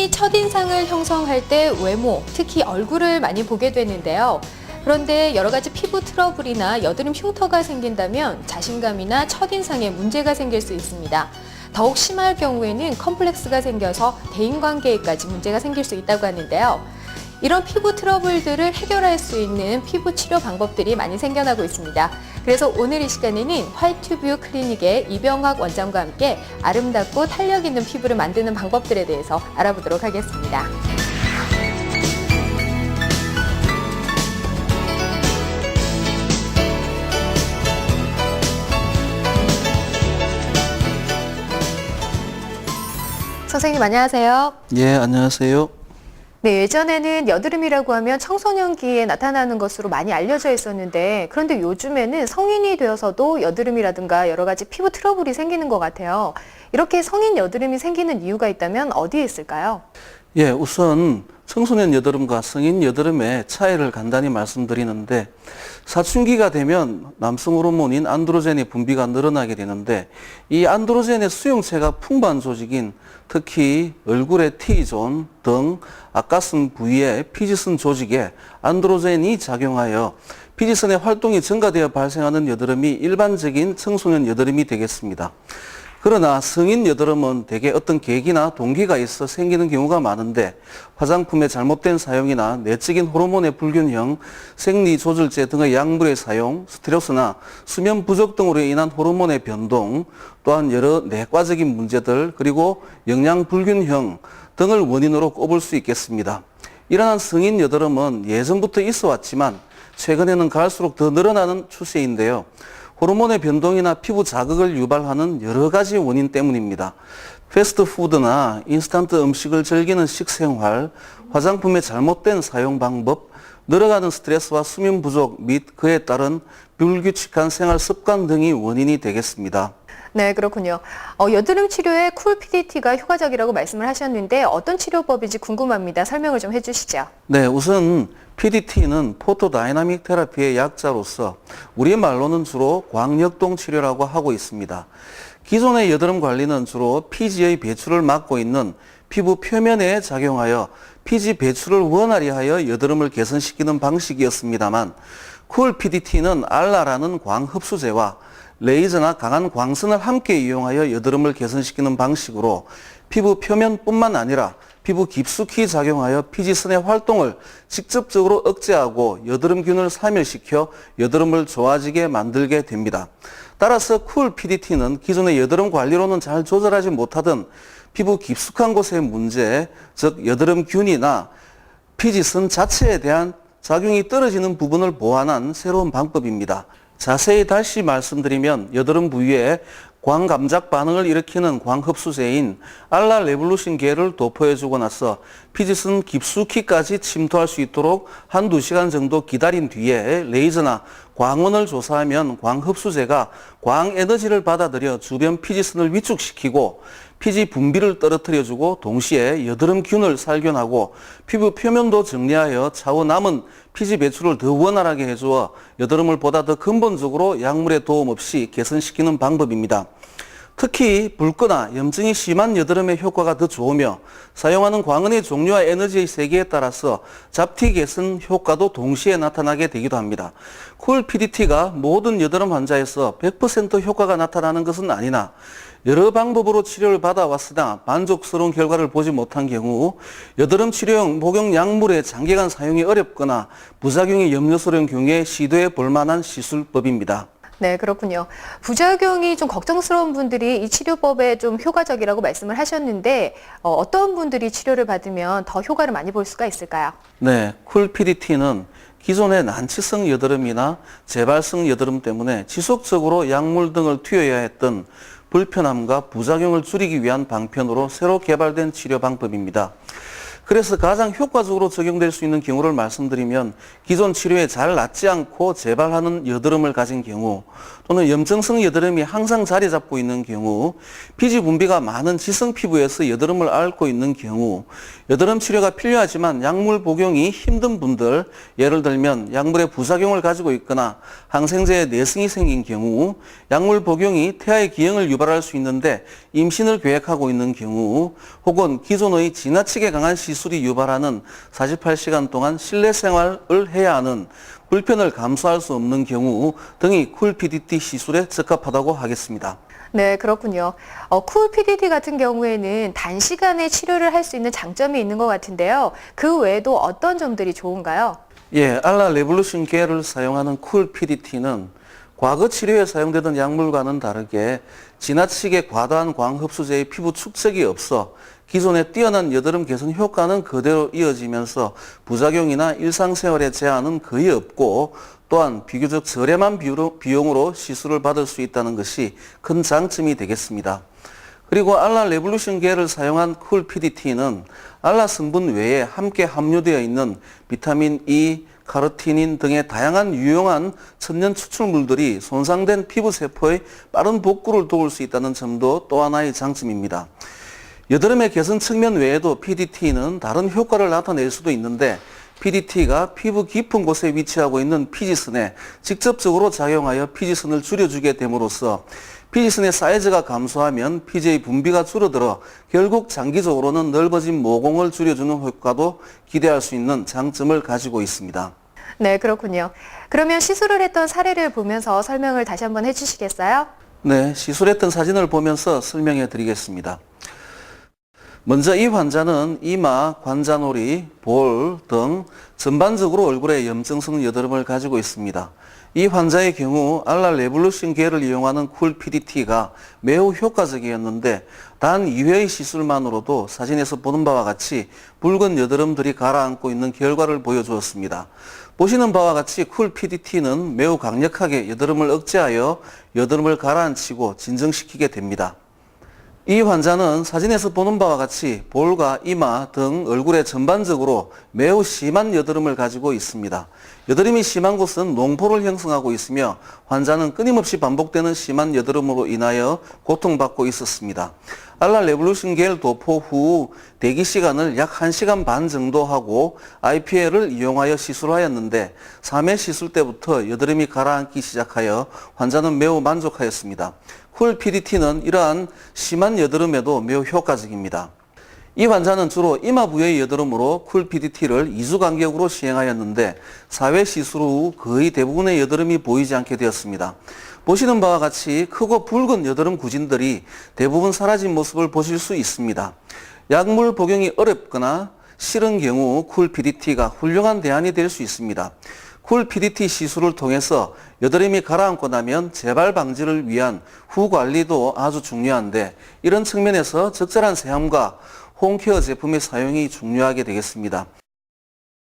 사람이 첫인상을 형성할 때 외모, 특히 얼굴을 많이 보게 되는데요. 그런데 여러 가지 피부 트러블이나 여드름 흉터가 생긴다면 자신감이나 첫인상에 문제가 생길 수 있습니다. 더욱 심할 경우에는 컴플렉스가 생겨서 대인관계에까지 문제가 생길 수 있다고 하는데요. 이런 피부 트러블들을 해결할 수 있는 피부 치료 방법들이 많이 생겨나고 있습니다. 그래서 오늘 이 시간에는 화이트뷰 클리닉의 이병학 원장과 함께 아름답고 탄력 있는 피부를 만드는 방법들에 대해서 알아보도록 하겠습니다. 선생님 안녕하세요. 예, 안녕하세요. 네, 예전에는 여드름이라고 하면 청소년기에 나타나는 것으로 많이 알려져 있었는데 그런데 요즘에는 성인이 되어서도 여드름이라든가 여러 가지 피부 트러블이 생기는 것 같아요. 이렇게 성인 여드름이 생기는 이유가 있다면 어디에 있을까요? 예, 우선 청소년 여드름과 성인 여드름의 차이를 간단히 말씀드리는데 사춘기가 되면 남성 호르몬인 안드로겐의 분비가 늘어나게 되는데 이 안드로겐의 수용체가 풍부한 조직인 특히 얼굴의 T존 등 앞가슴 부위의 피지선 조직에 안드로겐이 작용하여 피지선의 활동이 증가되어 발생하는 여드름이 일반적인 청소년 여드름이 되겠습니다. 그러나 성인 여드름은 대개 어떤 계기나 동기가 있어 생기는 경우가 많은데 화장품의 잘못된 사용이나 내적인 호르몬의 불균형, 생리조절제 등의 약물의 사용, 스트레스나 수면 부족 등으로 인한 호르몬의 변동, 또한 여러 내과적인 문제들, 그리고 영양 불균형 등을 원인으로 꼽을 수 있겠습니다. 이러한 성인 여드름은 예전부터 있어 왔지만 최근에는 갈수록 더 늘어나는 추세인데요. 호르몬의 변동이나 피부 자극을 유발하는 여러 가지 원인 때문입니다. 패스트푸드나 인스턴트 음식을 즐기는 식생활, 화장품의 잘못된 사용 방법, 늘어가는 스트레스와 수면 부족 및 그에 따른 불규칙한 생활 습관 등이 원인이 되겠습니다. 네, 그렇군요. 여드름 치료에 쿨 PDT가 효과적이라고 말씀을 하셨는데 어떤 치료법인지 궁금합니다. 설명을 좀 해주시죠. 네, 우선 PDT는 포토다이나믹 테라피의 약자로서 우리 말로는 주로 광역동 치료라고 하고 있습니다. 기존의 여드름 관리는 주로 피지의 배출을 막고 있는 피부 표면에 작용하여 피지 배출을 원활히 하여 여드름을 개선시키는 방식이었습니다만 쿨 PDT는 알라라는 광흡수제와 레이저나 강한 광선을 함께 이용하여 여드름을 개선시키는 방식으로 피부 표면뿐만 아니라 피부 깊숙이 작용하여 피지선의 활동을 직접적으로 억제하고 여드름균을 사멸시켜 여드름을 좋아지게 만들게 됩니다. 따라서 쿨 PDT는 기존의 여드름 관리로는 잘 조절하지 못하던 피부 깊숙한 곳의 문제, 즉 여드름균이나 피지선 자체에 대한 작용이 떨어지는 부분을 보완한 새로운 방법입니다. 자세히 다시 말씀드리면 여드름 부위에 광감작 반응을 일으키는 광흡수제인 알라레볼루신계를 도포해주고 나서 피지선 깊숙이까지 침투할 수 있도록 한두 시간 정도 기다린 뒤에 레이저나 광원을 조사하면 광흡수제가 광에너지를 받아들여 주변 피지선을 위축시키고 피지 분비를 떨어뜨려주고 동시에 여드름균을 살균하고 피부 표면도 정리하여 차후 남은 피지 배출을 더 원활하게 해주어 여드름을 보다 더 근본적으로 약물의 도움 없이 개선시키는 방법입니다. 특히 붉거나 염증이 심한 여드름의 효과가 더 좋으며 사용하는 광원의 종류와 에너지의 세기에 따라서 잡티 개선 효과도 동시에 나타나게 되기도 합니다. 쿨 PDT가 모든 여드름 환자에서 100% 효과가 나타나는 것은 아니나 여러 방법으로 치료를 받아왔으나 만족스러운 결과를 보지 못한 경우 여드름 치료용 목용 약물의 장기간 사용이 어렵거나 부작용이 염려스러운 경우에 시도해 볼 만한 시술법입니다. 네, 그렇군요. 부작용이 좀 걱정스러운 분들이 이 치료법에 좀 효과적이라고 말씀을 하셨는데 어떤 분들이 치료를 받으면 더 효과를 많이 볼 수가 있을까요? 네, 쿨 PDT는 기존의 난치성 여드름이나 재발성 여드름 때문에 지속적으로 약물 등을 투여해야 했던 불편함과 부작용을 줄이기 위한 방편으로 새로 개발된 치료 방법입니다. 그래서 가장 효과적으로 적용될 수 있는 경우를 말씀드리면 기존 치료에 잘 낫지 않고 재발하는 여드름을 가진 경우 또는 염증성 여드름이 항상 자리 잡고 있는 경우, 피지 분비가 많은 지성 피부에서 여드름을 앓고 있는 경우, 여드름 치료가 필요하지만 약물 복용이 힘든 분들, 예를 들면 약물의 부작용을 가지고 있거나 항생제에 내성이 생긴 경우, 약물 복용이 태아의 기형을 유발할 수 있는데 임신을 계획하고 있는 경우, 혹은 기존의 지나치게 강한 시술이 유발하는 48시간 동안 실내 생활을 해야 하는 불편을 감수할 수 없는 경우 등이 쿨 PDT 시술에 적합하다고 하겠습니다. 네, 그렇군요. 쿨 PDT 같은 경우에는 단시간에 치료를 할 수 있는 장점이 있는 것 같은데요. 그 외에도 어떤 점들이 좋은가요? 예, 알라 레볼루션 겔을 사용하는 쿨 PDT는 과거 치료에 사용되던 약물과는 다르게 지나치게 과다한 광흡수제의 피부 축적이 없어 기존의 뛰어난 여드름 개선 효과는 그대로 이어지면서 부작용이나 일상생활에 제한은 거의 없고, 또한 비교적 저렴한 비용으로 시술을 받을 수 있다는 것이 큰 장점이 되겠습니다. 그리고 알라 레볼루션 겔을 사용한 쿨 PDT는 알라 성분 외에 함께 함유되어 있는 비타민 E, 카로티닌 등의 다양한 유용한 천연 추출물들이 손상된 피부 세포의 빠른 복구를 도울 수 있다는 점도 또 하나의 장점입니다. 여드름의 개선 측면 외에도 PDT는 다른 효과를 나타낼 수도 있는데, PDT가 피부 깊은 곳에 위치하고 있는 피지선에 직접적으로 작용하여 피지선을 줄여주게 됨으로써 피지선의 사이즈가 감소하면 피지의 분비가 줄어들어 결국 장기적으로는 넓어진 모공을 줄여주는 효과도 기대할 수 있는 장점을 가지고 있습니다. 네, 그렇군요. 그러면 시술을 했던 사례를 보면서 설명을 다시 한번 해주시겠어요? 네, 시술했던 사진을 보면서 설명해 드리겠습니다. 먼저 이 환자는 이마, 관자놀이, 볼 등 전반적으로 얼굴에 염증성 여드름을 가지고 있습니다. 이 환자의 경우 알라 레볼루션 겔을 이용하는 쿨 PDT가 매우 효과적이었는데, 단 2회의 시술만으로도 사진에서 보는 바와 같이 붉은 여드름들이 가라앉고 있는 결과를 보여주었습니다. 보시는 바와 같이 쿨 PDT는 매우 강력하게 여드름을 억제하여 여드름을 가라앉히고 진정시키게 됩니다. 이 환자는 사진에서 보는 바와 같이 볼과 이마 등 얼굴에 전반적으로 매우 심한 여드름을 가지고 있습니다. 여드름이 심한 곳은 농포를 형성하고 있으며 환자는 끊임없이 반복되는 심한 여드름으로 인하여 고통받고 있었습니다. 알라 레볼루션 겔 도포 후 대기 시간을 약 1시간 반 정도 하고 IPL을 이용하여 시술하였는데, 3회 시술 때부터 여드름이 가라앉기 시작하여 환자는 매우 만족하였습니다. 쿨 PDT는 이러한 심한 여드름에도 매우 효과적입니다. 이 환자는 주로 이마 부위의 여드름으로 쿨 PDT를 2주 간격으로 시행하였는데, 4회 시술 후 거의 대부분의 여드름이 보이지 않게 되었습니다. 보시는 바와 같이 크고 붉은 여드름 구진들이 대부분 사라진 모습을 보실 수 있습니다. 약물 복용이 어렵거나 싫은 경우 쿨 PDT가 훌륭한 대안이 될 수 있습니다. 쿨 PDT 시술을 통해서 여드름이 가라앉고 나면 재발 방지를 위한 후 관리도 아주 중요한데, 이런 측면에서 적절한 세안과 홈케어 제품의 사용이 중요하게 되겠습니다.